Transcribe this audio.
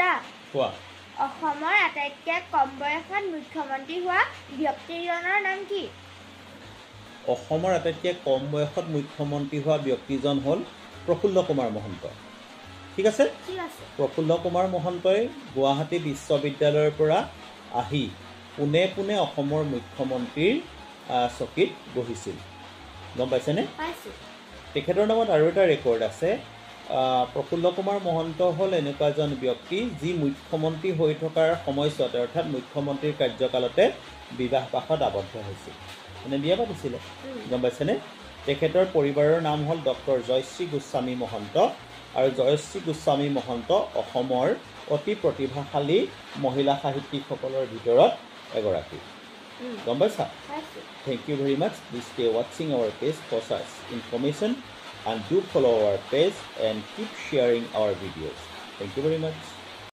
দাদা কোৱা অসমৰ আটাইতকৈ কম বয়সত মুখ্যমন্ত্ৰী হোৱা ব্যক্তিজনৰ নাম কি অসমৰ আটাইতকৈ কম বয়সত মুখ্যমন্ত্ৰী হোৱা ব্যক্তিজন হ'ল প্ৰফুল্ল কুমাৰ মহন্ত ঠিক আছে প্ৰফুল্ল কুমাৰ মহন্তই গুৱাহাটী বিশ্ববিদ্যালয়ৰ পৰা আহি পুনে পুনে অসমৰ মুখ্যমন্ত্ৰীৰ চকীত বহিছিল গম পাইছেনে তেখেতৰ নামত আৰু এটা ৰেকৰ্ড আছে প্ৰফুল্ল কুমাৰ মহন্ত হ'ল এনেকুৱা এজন ব্যক্তি যি মুখ্যমন্ত্ৰী হৈ থকাৰ সময়ছোৱাতে অৰ্থাৎ মুখ্যমন্ত্ৰীৰ কাৰ্যকালতে বিবাহ পাশত আবদ্ধ হৈছিল মানে বিয়া পাতিছিলে গম পাইছেনে তেখেতৰ পৰিবাৰৰ নাম হ'ল ডক্টৰ জয়শ্ৰী গোস্বামী মহন্ত আৰু জয়শ্ৰী গোস্বামী মহন্ত অসমৰ অতি প্ৰতিভাশালী মহিলা সাহিত্যিকসকলৰ ভিতৰত এগৰাকী গম পাইছা Thank you very much. Please stay watching our page for such information and do follow our page and keep sharing our videos. Thank you very much.